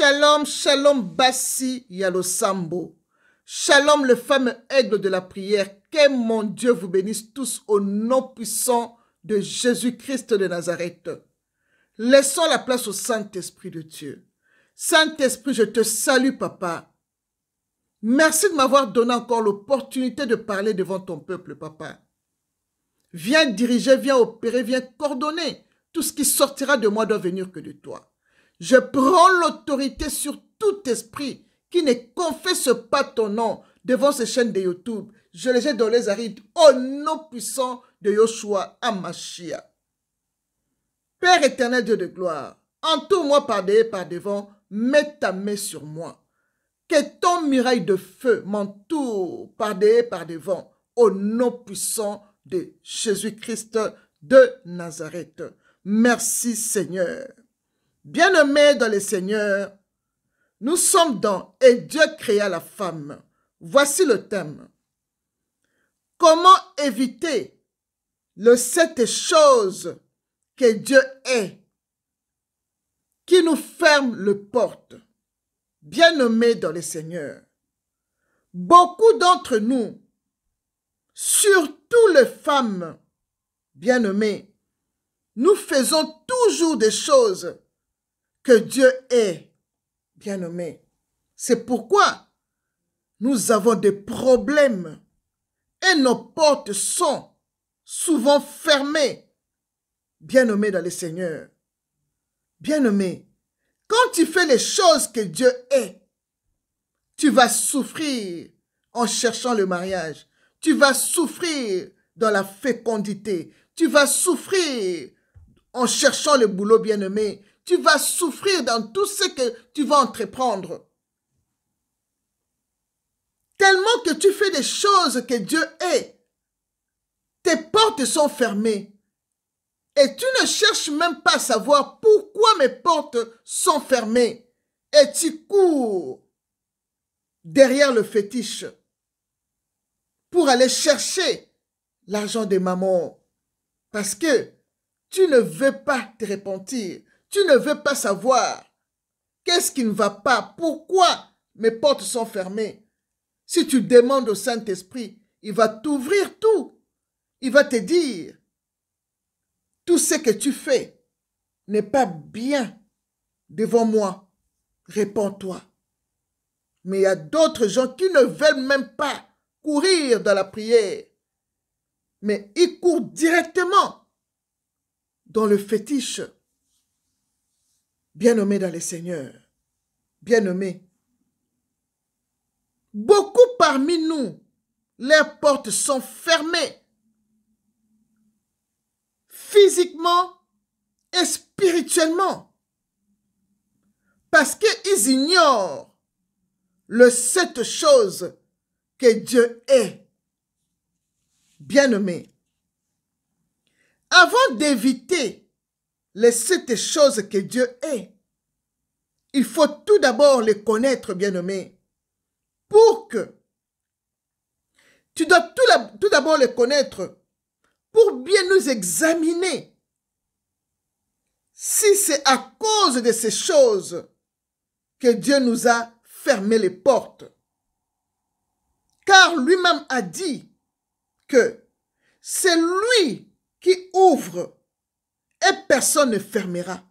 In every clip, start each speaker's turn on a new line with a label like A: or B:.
A: Shalom, shalom, Bassi Yalosambo. Shalom, le fameux aigle de la prière. Que mon Dieu vous bénisse tous au nom puissant de Jésus-Christ de Nazareth. Laissons la place au Saint-Esprit de Dieu. Saint-Esprit, je te salue, Papa. Merci de m'avoir donné encore l'opportunité de parler devant ton peuple, Papa. Viens diriger, viens opérer, viens coordonner. Tout ce qui sortira de moi doit venir que de toi. Je prends l'autorité sur tout esprit qui ne confesse pas ton nom devant ces chaînes de YouTube. Je les jette dans les arides au nom puissant de Yoshua Amashia. Père éternel, Dieu de gloire, entoure-moi par derrière et par devant, mets ta main sur moi. Que ton muraille de feu m'entoure par derrière et par devant, au nom puissant de Jésus-Christ de Nazareth. Merci Seigneur. Bien-aimés dans le Seigneur, nous sommes dans « Et Dieu créa la femme ». Voici le thème. Comment éviter le 7 choses que Dieu est, qui nous ferme le porte. Bien-aimés dans le Seigneur, beaucoup d'entre nous, surtout les femmes bien-aimées, nous faisons toujours des choses que Dieu est, bien-aimé. C'est pourquoi nous avons des problèmes et nos portes sont souvent fermées, bien-aimé dans le Seigneur. Bien-aimé, quand tu fais les choses que Dieu est, tu vas souffrir en cherchant le mariage. Tu vas souffrir dans la fécondité. Tu vas souffrir en cherchant le boulot, bien-aimé. Tu vas souffrir dans tout ce que tu vas entreprendre. Tellement que tu fais des choses que Dieu est. Tes portes sont fermées. Et tu ne cherches même pas à savoir pourquoi mes portes sont fermées. Et tu cours derrière le fétiche pour aller chercher l'argent de maman. Parce que tu ne veux pas te repentir. Tu ne veux pas savoir qu'est-ce qui ne va pas, pourquoi mes portes sont fermées. Si tu demandes au Saint-Esprit, il va t'ouvrir tout. Il va te dire, tout ce que tu fais n'est pas bien devant moi. Réponds-toi. Mais il y a d'autres gens qui ne veulent même pas courir dans la prière. Mais ils courent directement dans le fétiche. Bien-aimés dans le Seigneur, bien-aimés, beaucoup parmi nous, leurs portes sont fermées, physiquement et spirituellement, parce qu'ils ignorent le 7 choses que Dieu est. Bien-aimés, avant d'éviter les 7 choses que Dieu est, il faut tout d'abord les connaître, bien-aimés. Pour que tu dois tout d'abord les connaître pour bien nous examiner si c'est à cause de ces choses que Dieu nous a fermé les portes. Car lui-même a dit que c'est lui qui ouvre et personne ne fermera.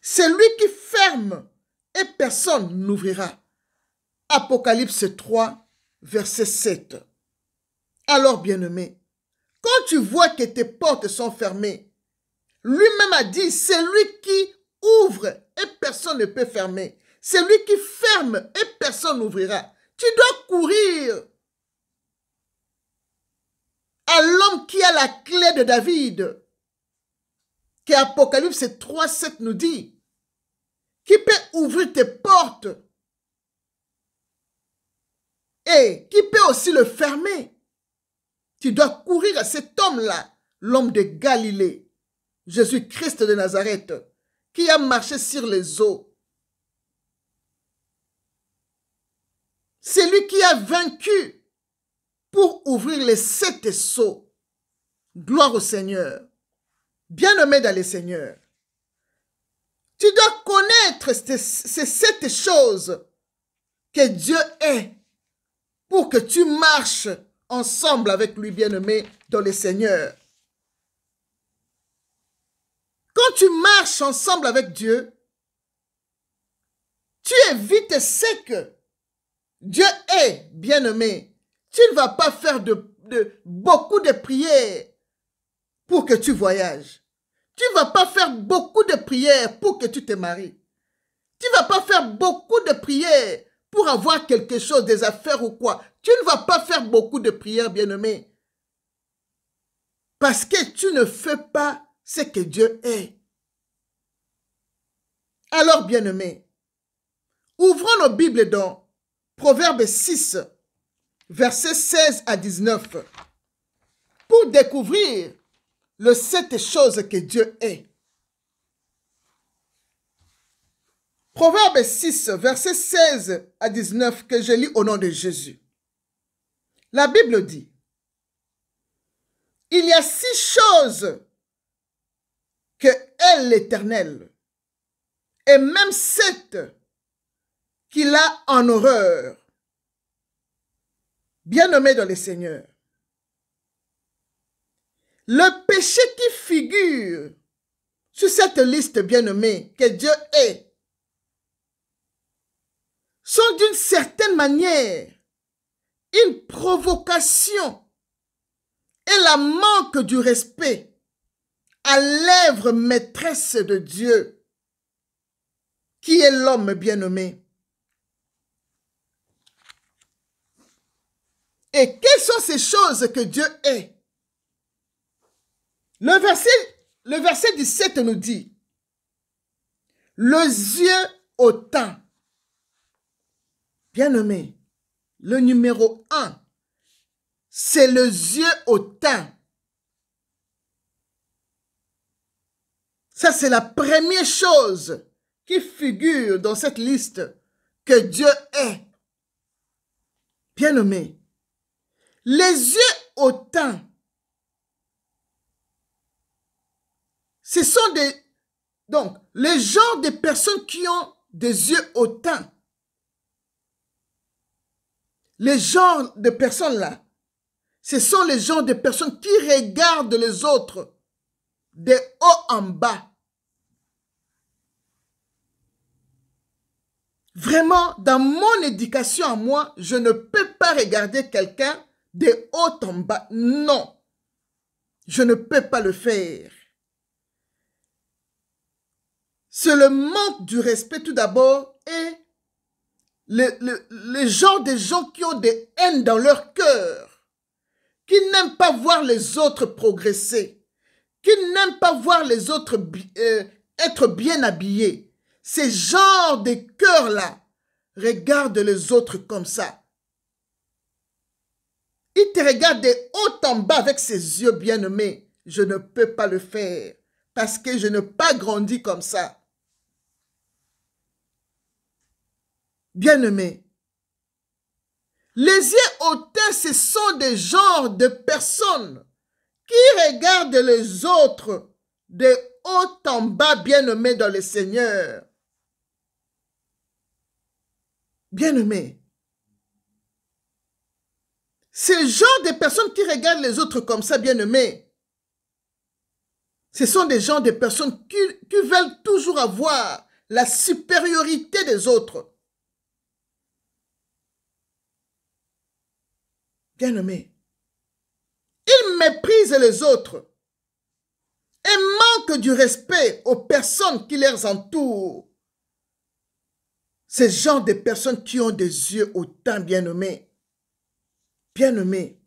A: C'est lui qui ferme et personne n'ouvrira. Apocalypse 3, verset 7. Alors, bien-aimé, quand tu vois que tes portes sont fermées, lui-même a dit, c'est lui qui ouvre et personne ne peut fermer. C'est lui qui ferme et personne n'ouvrira. Tu dois courir à l'homme qui a la clé de David, que Apocalypse 3, 7 nous dit, qui peut ouvrir tes portes et qui peut aussi le fermer. Tu dois courir à cet homme-là, l'homme de Galilée, Jésus-Christ de Nazareth, qui a marché sur les eaux. C'est lui qui a vaincu pour ouvrir les 7 sceaux. Gloire au Seigneur. Bien-aimé dans le Seigneur. Tu dois connaître ces 7 choses que Dieu est pour que tu marches ensemble avec lui, bien-aimé, dans le Seigneur. Quand tu marches ensemble avec Dieu, tu es vite sec. Dieu est, bien-aimé. Tu ne vas pas faire beaucoup de prières pour que tu voyages. Tu ne vas pas faire beaucoup de prières pour que tu te maries. Tu ne vas pas faire beaucoup de prières pour avoir quelque chose, des affaires ou quoi. Tu ne vas pas faire beaucoup de prières, bien-aimé. Parce que tu ne fais pas ce que Dieu est. Alors, bien-aimé, ouvrons nos Bibles dans Proverbe 6, versets 16 à 19, pour découvrir les 7 choses que Dieu est. Proverbe 6, versets 16 à 19, que je lis au nom de Jésus. La Bible dit, « Il y a 6 choses que est l'Éternel, et même 7 qu'il a en horreur. Bien-aimé dans le Seigneur, le péché qui figure sur cette liste, bien-aimé, que Dieu est, sont d'une certaine manière une provocation et la manque du respect à l'œuvre maîtresse de Dieu, qui est l'homme bien-aimé. Et quelles sont ces choses que Dieu est? Le verset 17 nous dit, les yeux hautains. Bien-aimé, le numéro 1, c'est les yeux hautains. Ça, c'est la première chose qui figure dans cette liste que Dieu est. Bien-aimé, les yeux hautains, ce sont donc, les genres de personnes qui ont des yeux hautains. Les genres de personnes-là, ce sont les genres de personnes qui regardent les autres de haut en bas. Vraiment, dans mon éducation à moi, je ne peux pas regarder quelqu'un de haut en bas. Non, je ne peux pas le faire. C'est le manque du respect tout d'abord et le genre de gens qui ont des haines dans leur cœur, qui n'aiment pas voir les autres progresser, qui n'aiment pas voir les autres être bien habillés. Ces genres de cœurs-là regardent les autres comme ça. Ils te regardent de haut en bas avec ses yeux bien-aimés. Je ne peux pas le faire parce que je n'ai pas grandi comme ça. Bien-aimés, les yeux hautains, ce sont des genres de personnes qui regardent les autres de haut en bas, bien-aimés dans le Seigneur. Bien-aimés, ce genre de personnes qui regardent les autres comme ça, bien-aimés, ce sont des genres de personnes qui veulent toujours avoir la supériorité des autres. Bien-aimés, ils méprisent les autres et manquent du respect aux personnes qui les entourent. Ces gens de personnes qui ont des yeux hautains, bien-aimés. Bien-aimés,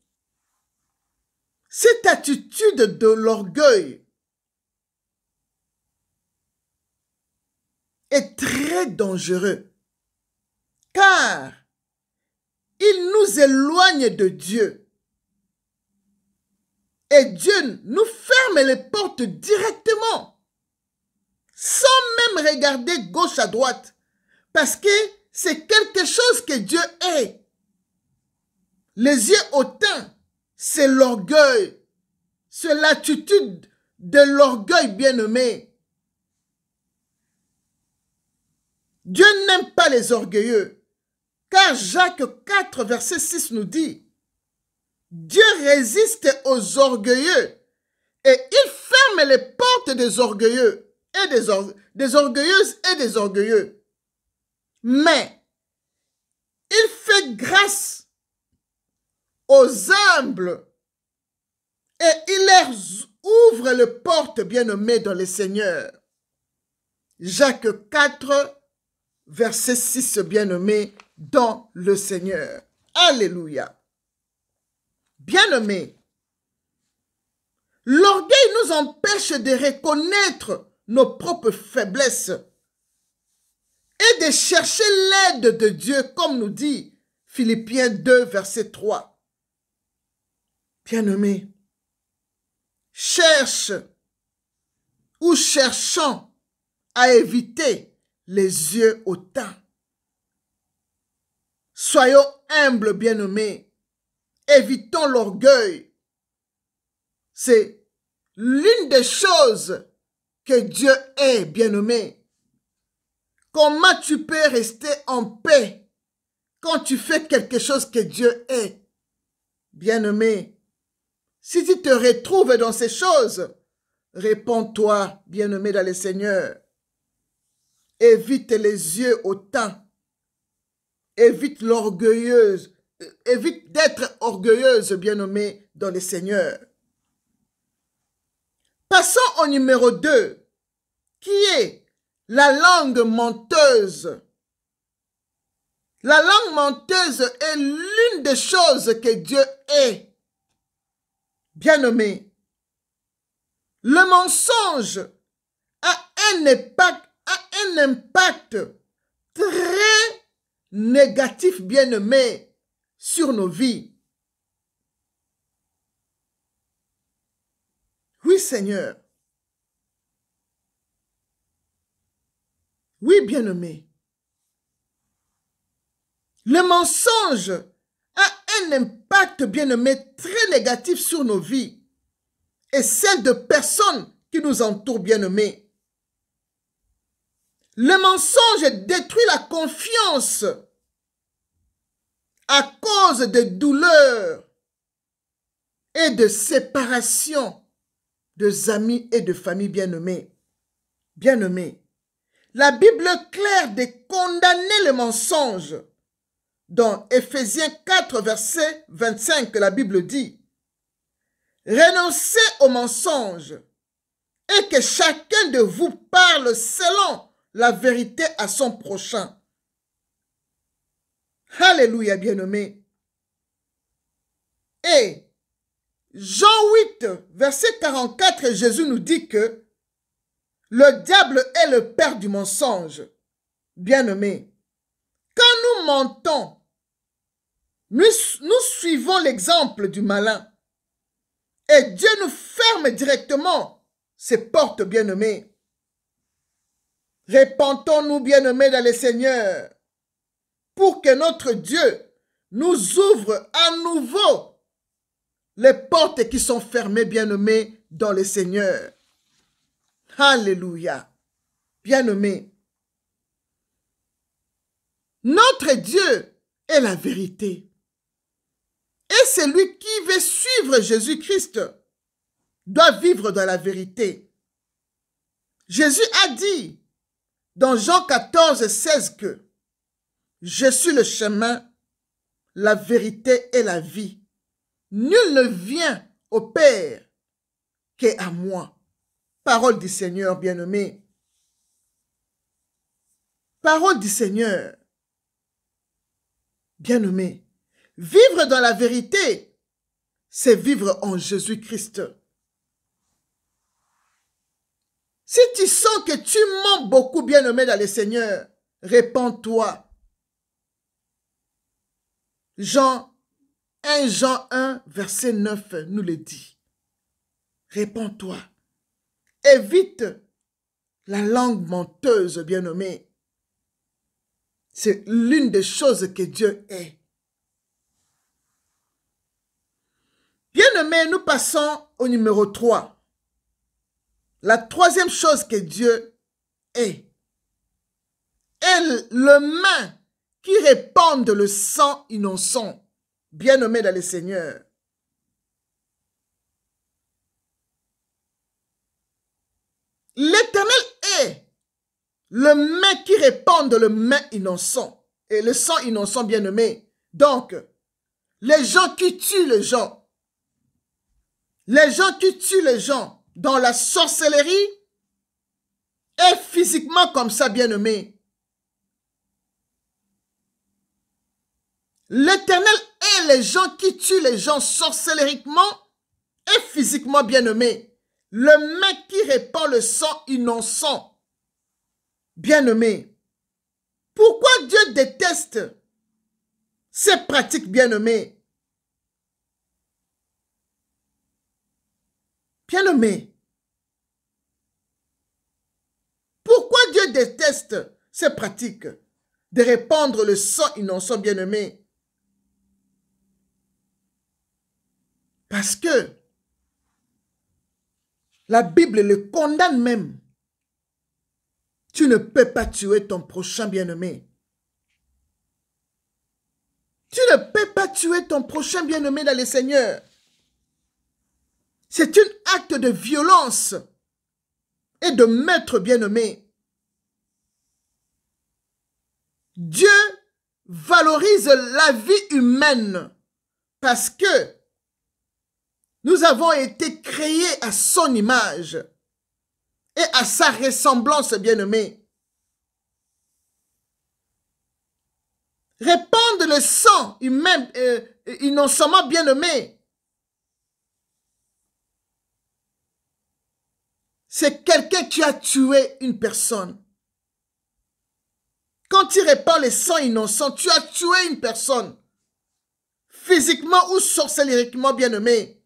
A: cette attitude de l'orgueil est très dangereux car il nous éloigne de Dieu. Et Dieu nous ferme les portes directement, sans même regarder gauche à droite, parce que c'est quelque chose que Dieu est. Les yeux hautains, c'est l'orgueil, c'est l'attitude de l'orgueil bien-aimé. Dieu n'aime pas les orgueilleux, car Jacques 4, verset 6 nous dit, Dieu résiste aux orgueilleux et il ferme les portes des orgueilleux et des orgueilleuses et des orgueilleux. Mais il fait grâce aux humbles et il leur ouvre les portes, bien-aimés dans le Seigneur. Jacques 4, verset 6, bien-aimés dans le Seigneur. Alléluia. Bien-aimés, l'orgueil nous empêche de reconnaître nos propres faiblesses et de chercher l'aide de Dieu, comme nous dit Philippiens 2, verset 3. Bien-aimés, cherche ou cherchons à éviter les yeux hautains. Soyons humbles, bien-aimés. Évitons l'orgueil. C'est l'une des choses que Dieu est, bien-aimé. Comment tu peux rester en paix quand tu fais quelque chose que Dieu est? Bien-aimé, si tu te retrouves dans ces choses, réponds-toi, bien-aimé dans le Seigneur. Évite les yeux hautains. Évite l'orgueilleuse. Évite d'être orgueilleuse, bien-aimée, dans le Seigneur. Passons au numéro 2, qui est la langue menteuse. La langue menteuse est l'une des choses que Dieu est. Bien-aimé, le mensonge a un impact très négatif, bien-aimé, sur nos vies. Oui, Seigneur. Oui, bien-aimé. Le mensonge a un impact, bien-aimé, très négatif sur nos vies et celles de personnes qui nous entourent, bien-aimés. Le mensonge détruit la confiance à cause de douleurs et de séparation de amis et de familles bien-aimés. Bien-aimés, la Bible est claire de condamner le mensonge. Dans Éphésiens 4, verset 25, la Bible dit « Renoncez au mensonge et que chacun de vous parle selon la vérité à son prochain. » Alléluia, bien-aimé. Et Jean 8, verset 44, Jésus nous dit que le diable est le père du mensonge. Bien-aimé, quand nous mentons, nous suivons l'exemple du malin. Et Dieu nous ferme directement ses portes, bien-aimés. Répentons-nous, bien-aimés, dans le Seigneur, pour que notre Dieu nous ouvre à nouveau les portes qui sont fermées, bien-aimés, dans le Seigneur. Alléluia. Bien-aimés, notre Dieu est la vérité. Et celui qui veut suivre Jésus-Christ doit vivre dans la vérité. Jésus a dit dans Jean 14, 16 que « Je suis le chemin, la vérité et la vie. Nul ne vient au Père qu'à moi. » Parole du Seigneur, bien-aimé. Parole du Seigneur. Bien-aimé. Vivre dans la vérité, c'est vivre en Jésus-Christ. Si tu sens que tu mens beaucoup, bien-aimé dans le Seigneur, répands-toi. Jean 1, verset 9 nous le dit. Répands-toi. Évite la langue menteuse, bien-aimé. C'est l'une des choses que Dieu est. Bien-aimés, nous passons au numéro 3. La troisième chose que Dieu est. et les mains qui répandent le sang innocent. Bien-aimés dans le Seigneur. L'Éternel est le main qui répandent le main innocent et le sang innocent, bien-aimé. Donc, les gens qui tuent les gens dans la sorcellerie et physiquement comme ça, bien-aimé. L'Éternel est les gens qui tuent les gens sorcelleriquement et physiquement, bien-aimé. Le main qui répand le sang innocent. Bien-aimé. Pourquoi Dieu déteste ces pratiques, bien-aimés? Bien-aimé. Pourquoi Dieu déteste ces pratiques de répandre le sang innocent, bien-aimé? Parce que la Bible le condamne même. Tu ne peux pas tuer ton prochain, bien-aimé. Tu ne peux pas tuer ton prochain, bien-aimé dans le Seigneur. C'est un acte de violence et de meurtre, bien-aimé. Dieu valorise la vie humaine parce que nous avons été créés à son image et à sa ressemblance, bien-aimé. Répandre le sang humain, innocemment, bien-aimé, c'est quelqu'un qui a tué une personne. Quand tu répands le sang innocent, tu as tué une personne. Physiquement ou sorcelleriquement, bien-aimé.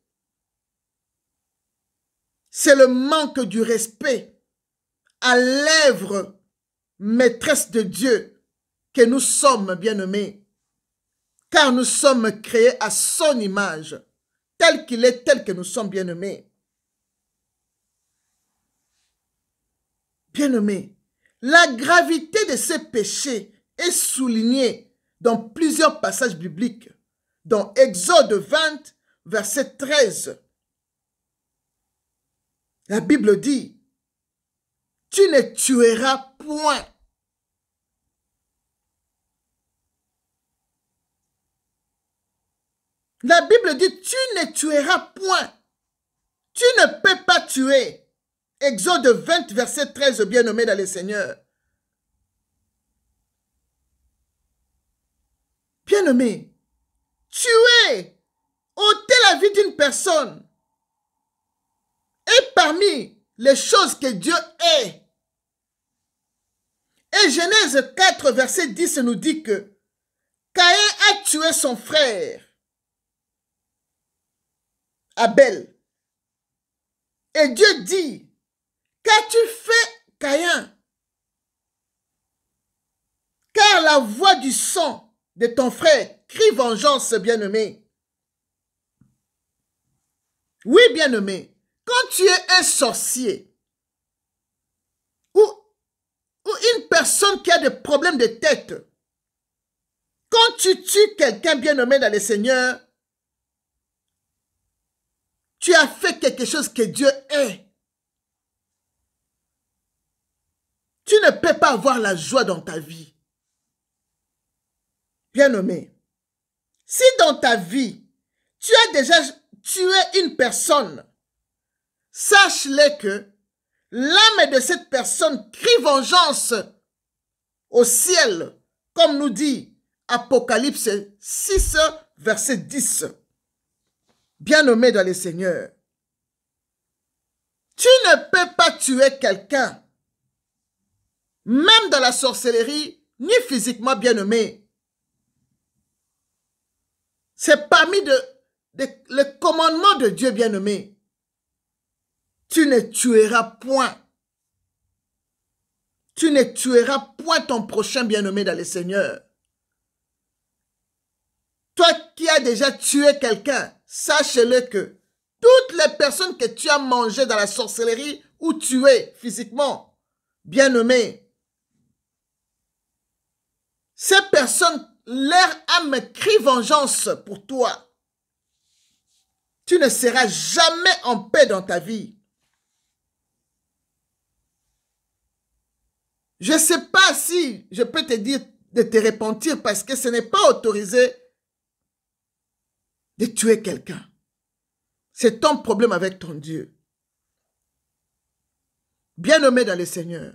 A: C'est le manque du respect à l'œuvre maîtresse de Dieu que nous sommes, bien-aimés. Car nous sommes créés à son image, tel qu'il est, tel que nous sommes, bien-aimés. Bien-aimés, la gravité de ces péchés est soulignée dans plusieurs passages bibliques, dans Exode 20, verset 13. La Bible dit, « Tu ne tueras point. » La Bible dit, « Tu ne tueras point. » Tu ne peux pas tuer. Exode 20, verset 13, bien-aimé dans le Seigneur. Bien-aimé, tuer, ôter la vie d'une personne est parmi les choses que Dieu est. Et Genèse 4, verset 10 nous dit que Caïn a tué son frère Abel. Et Dieu dit, qu'as-tu fait, Caïn? Car la voix du sang de ton frère crie vengeance, bien-aimé. Oui, bien-aimé. Quand tu es un sorcier ou une personne qui a des problèmes de tête, quand tu tues quelqu'un, bien-aimé dans le Seigneur, tu as fait quelque chose que Dieu est. Tu ne peux pas avoir la joie dans ta vie. Bien-aimé, si dans ta vie, tu as déjà tué une personne, sache-le que l'âme de cette personne crie vengeance au ciel, comme nous dit Apocalypse 6, verset 10. Bien-aimé dans le Seigneur, tu ne peux pas tuer quelqu'un, même dans la sorcellerie, ni physiquement, bien-aimé. C'est parmi les commandements de Dieu, bien-aimé. Tu ne tueras point. Tu ne tueras point ton prochain, bien-aimé dans le Seigneur. Toi qui as déjà tué quelqu'un, sache-le que toutes les personnes que tu as mangées dans la sorcellerie ou tuées physiquement, bien-aimé, Ces personnes, leur âme crie vengeance pour toi. Tu ne seras jamais en paix dans ta vie. Je ne sais pas si je peux te dire de te repentir parce que ce n'est pas autorisé de tuer quelqu'un. C'est ton problème avec ton Dieu. Bien-aimé dans le Seigneur.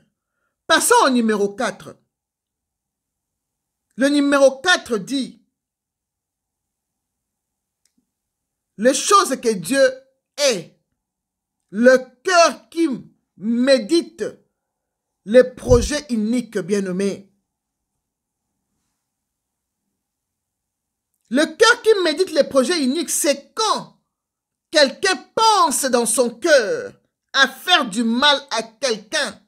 A: Passons au numéro 4. Le numéro 4 dit, les choses que Dieu est, le cœur qui médite les projets uniques, bien-aimés. Le cœur qui médite les projets uniques, c'est quand quelqu'un pense dans son cœur à faire du mal à quelqu'un.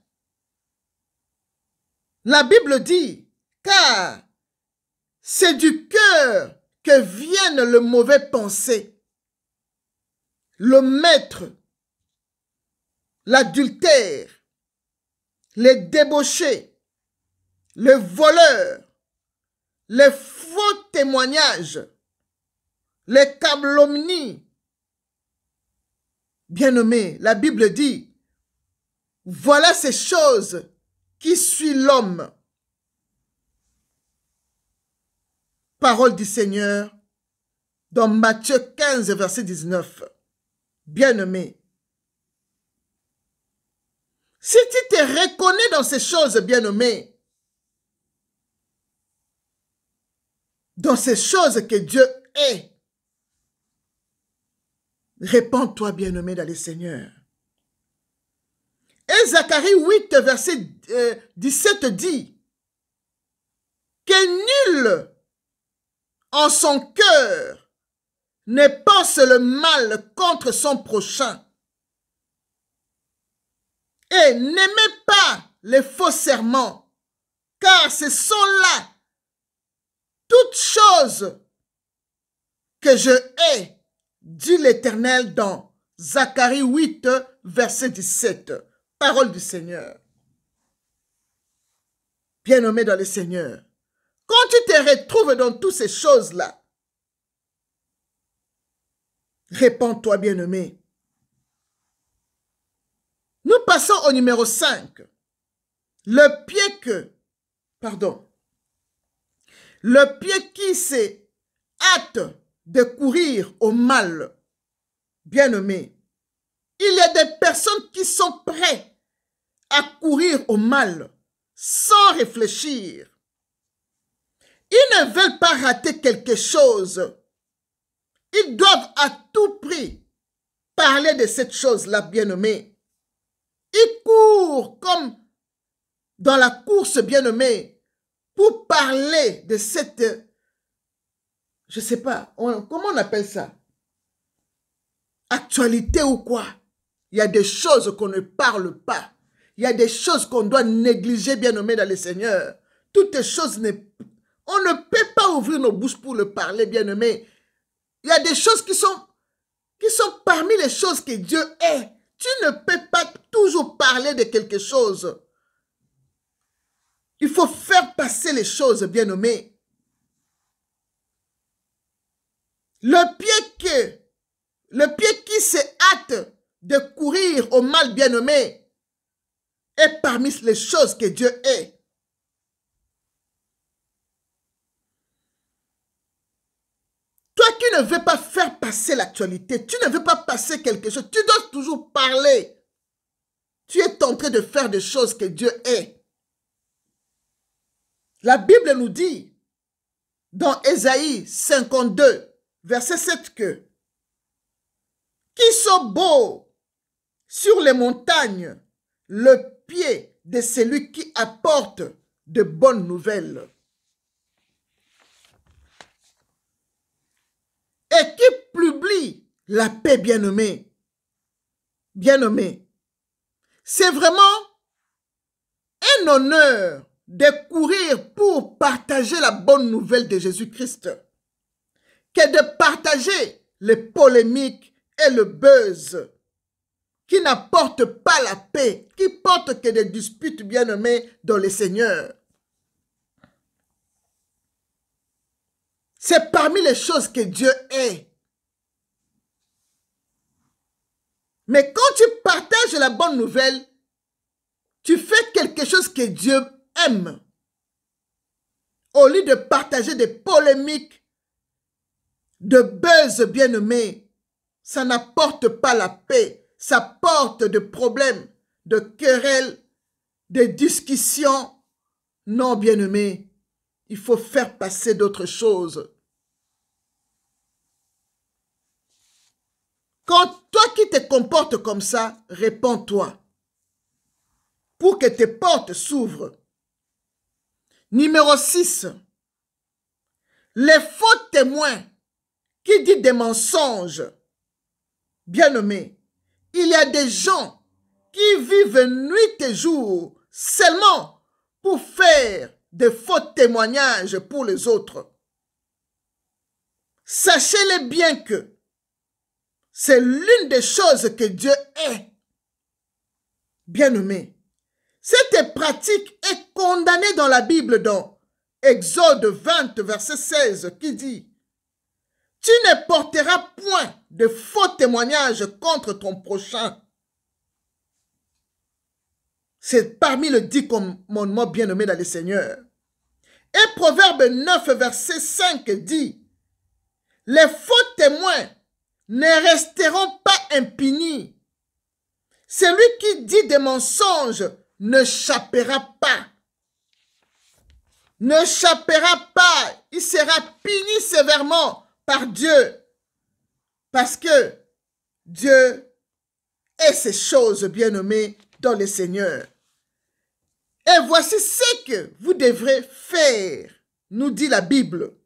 A: La Bible dit, car c'est du cœur que viennent les mauvaises pensées, le maître, l'adultère, les débauchés, les voleurs, les faux témoignages, les calomnies. Bien-aimé, la Bible dit, voilà ces choses qui suit l'homme. Parole du Seigneur dans Matthieu 15, verset 19. Bien-aimé, si tu te reconnais dans ces choses, bien-aimé, dans ces choses que Dieu est, répands-toi, bien-aimé, dans le Seigneur. Et Zacharie 8, verset 17 dit que nul en son cœur ne pense le mal contre son prochain. Et n'aimez pas les faux serments, car ce sont là toutes choses que je hais, dit l'Éternel dans Zacharie 8, verset 17. Parole du Seigneur. Bien-aimé dans le Seigneur, quand tu te retrouves dans toutes ces choses-là, répands-toi, bien-aimé. Nous passons au numéro 5. Le pied qui s'est hâte de courir au mal. Bien-aimé, il y a des personnes qui sont prêtes à courir au mal sans réfléchir. Ils ne veulent pas rater quelque chose. Ils doivent à tout prix parler de cette chose-là, bien-aimé. Ils courent comme dans la course, bien-aimé, pour parler de cette, je ne sais pas, comment on appelle ça? Actualité ou quoi? Il y a des choses qu'on ne parle pas. Il y a des choses qu'on doit négliger, bien-aimé, dans le Seigneur. Toutes les choses, on ne peut pas ouvrir nos bouches pour le parler, bien-aimé. Il y a des choses qui sont parmi les choses que Dieu est. Tu ne peux pas toujours parler de quelque chose. Il faut faire passer les choses, bien-aimé. Le pied qui se hâte de courir au mal, bien-aimé, est parmi les choses que Dieu est. Toi qui ne veux pas faire passer l'actualité, tu ne veux pas passer quelque chose, tu dois toujours parler. Tu es en train de faire des choses que Dieu est. La Bible nous dit, dans Ésaïe 52, verset 7, que qui sont beaux sur les montagnes, le pied de celui qui apporte de bonnes nouvelles. Et qui publie la paix, bien-aimé. Bien-aimé. C'est vraiment un honneur de courir pour partager la bonne nouvelle de Jésus-Christ que de partager les polémiques et le buzz qui n'apportent pas la paix, qui portent que des disputes, bien-aimés, dans le Seigneur. C'est parmi les choses que Dieu est. Mais quand tu partages la bonne nouvelle, tu fais quelque chose que Dieu aime. Au lieu de partager des polémiques, de buzz bien-aimés, ça n'apporte pas la paix. Ça porte des problèmes, de querelles, de discussions. Non, bien-aimés, il faut faire passer d'autres choses. Quand toi qui te comportes comme ça, réponds-toi pour que tes portes s'ouvrent. Numéro 6. Les faux témoins qui disent des mensonges. Bien-aimés, il y a des gens qui vivent nuit et jour seulement pour faire des faux témoignages pour les autres. Sachez-le bien que c'est l'une des choses que Dieu est. Bien-aimé, cette pratique est condamnée dans la Bible dans Exode 20, verset 16, qui dit « Tu ne porteras point de faux témoignages contre ton prochain. » C'est parmi les 10 commandements bien-aimés dans le Seigneur. Et Proverbe 9, verset 5 dit « Les faux témoins ne resteront pas impunis. Celui qui dit des mensonges ne chappera pas. Ne chappera pas. Il sera puni sévèrement par Dieu. Parce que Dieu est ces choses bien-aimées dans le Seigneur. Et voici ce que vous devrez faire, nous dit la Bible.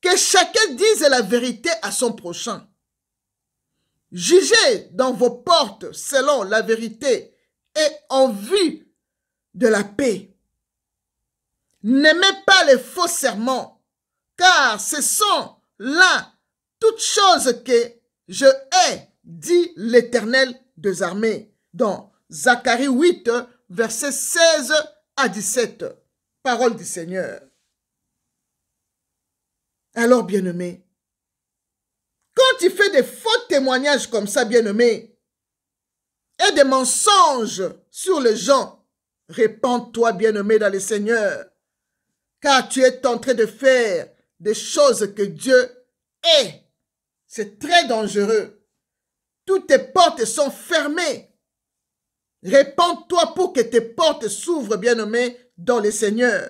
A: Que chacun dise la vérité à son prochain. Jugez dans vos portes selon la vérité et en vue de la paix. N'aimez pas les faux serments, car ce sont là toutes choses que je hais, dit l'Éternel des armées, dans Zacharie 8, versets 16 à 17. Parole du Seigneur. Alors, bien-aimé, quand tu fais des faux témoignages comme ça, bien-aimé, et des mensonges sur les gens, répands-toi, bien-aimé, dans le Seigneur, car tu es en train de faire des choses que Dieu est. C'est très dangereux. Toutes tes portes sont fermées. Répands-toi pour que tes portes s'ouvrent, bien-aimé, dans le Seigneur.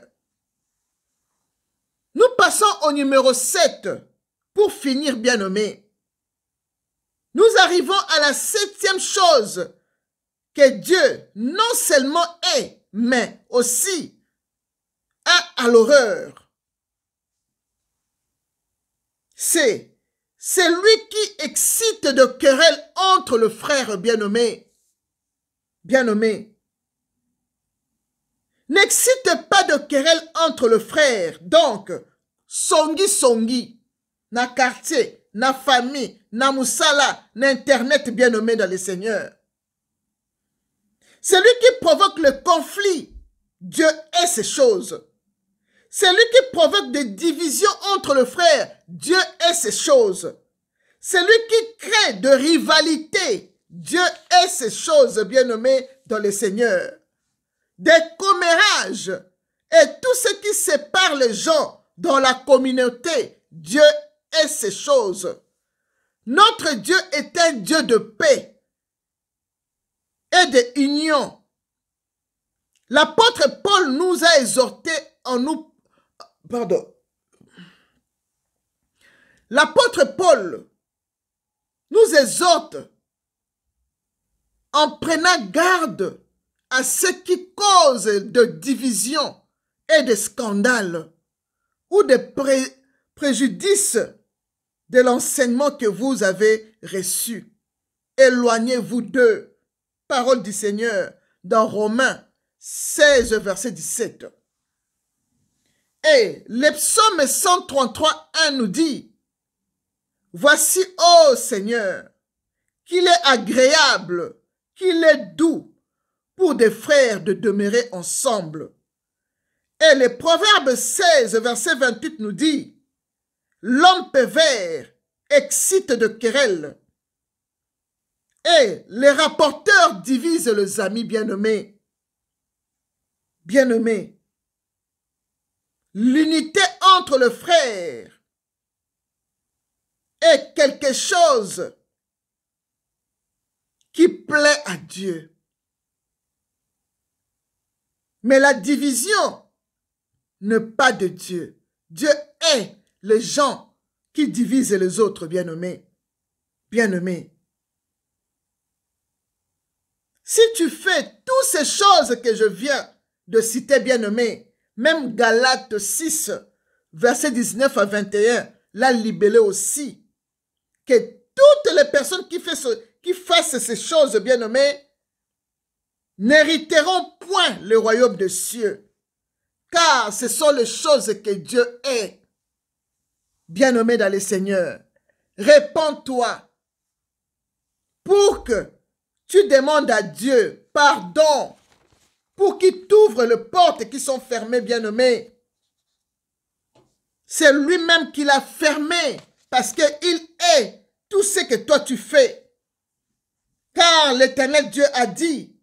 A: Nous passons au numéro 7. Pour finir, bien-aimé, nous arrivons à la 7e chose que Dieu non seulement est, mais aussi a à l'horreur. C'est celui qui excite de querelles entre le frère bien-aimé. Bien-aimé, n'excite pas de querelles entre le frère. Donc, songi, na quartier, na famille, na moussala, na internet bien-aimé dans le Seigneur. Celui qui provoque le conflit, Dieu est ces choses. Celui qui provoque des divisions entre le frère, Dieu est ces choses. Celui qui crée de rivalité, Dieu est ces choses bien-aimées dans le Seigneur. Des commérages et tout ce qui sépare les gens dans la communauté, Dieu est ces choses. Notre Dieu est un Dieu de paix et d'union. L'apôtre Paul nous a exhortés en nous... Pardon. L'apôtre Paul nous exhorte en prenant garde à ce qui cause de division et de scandales ou de préjudice de l'enseignement que vous avez reçu. Éloignez-vous d'eux. Parole du Seigneur dans Romains 16, verset 17. Et le psaume 133, 1 nous dit, « Voici, ô Seigneur, qu'il est agréable, qu'il est doux pour des frères de demeurer ensemble. » Et le Proverbe 16, verset 28 nous dit, L'homme pervers excite de querelles. Et les rapporteurs divisent les amis bien-aimés. Bien-aimés. L'unité entre le frère est quelque chose qui plaît à Dieu. Mais la division n'est pas de Dieu. Dieu hait les gens qui divisent les autres, bien-aimés. Bien-aimés. Si tu fais toutes ces choses que je viens de citer, bien-aimés, même Galates 6, versets 19 à 21, l'a libellé aussi, que toutes les personnes qui fassent ces choses, bien-aimés, n'hériteront point le royaume des cieux, car ce sont les choses que Dieu hait. Bien-aimé dans le Seigneur, répands-toi pour que tu demandes à Dieu pardon pour qu'il t'ouvre les portes qui sont fermées, bien-aimé. C'est lui-même qui l'a fermé parce qu'il hait tout ce que toi tu fais. Car l'Éternel Dieu a dit,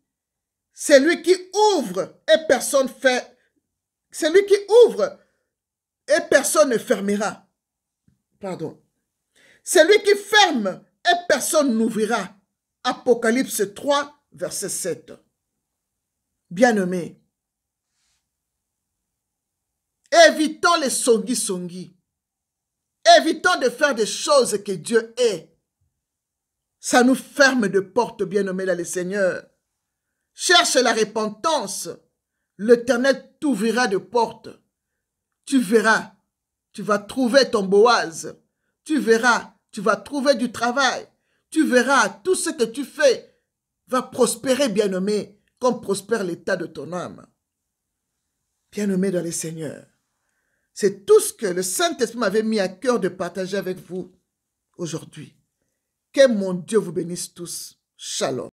A: c'est lui qui ouvre et personne fait. C'est lui qui ouvre et personne ne fermera. Pardon. C'est lui qui ferme et personne n'ouvrira. Apocalypse 3, verset 7. Bien-aimés, évitons les songi-songi. Évitons de faire des choses que Dieu hait. Ça nous ferme de portes, bien-aimés dans le Seigneur. Cherche la repentance. L'Éternel t'ouvrira de portes. Tu verras, tu vas trouver ton Boaz. Tu verras, tu vas trouver du travail. Tu verras, tout ce que tu fais va prospérer, bien-aimé, comme prospère l'état de ton âme. Bien-aimé dans le Seigneur, c'est tout ce que le Saint-Esprit m'avait mis à cœur de partager avec vous aujourd'hui. Que mon Dieu vous bénisse tous. Shalom.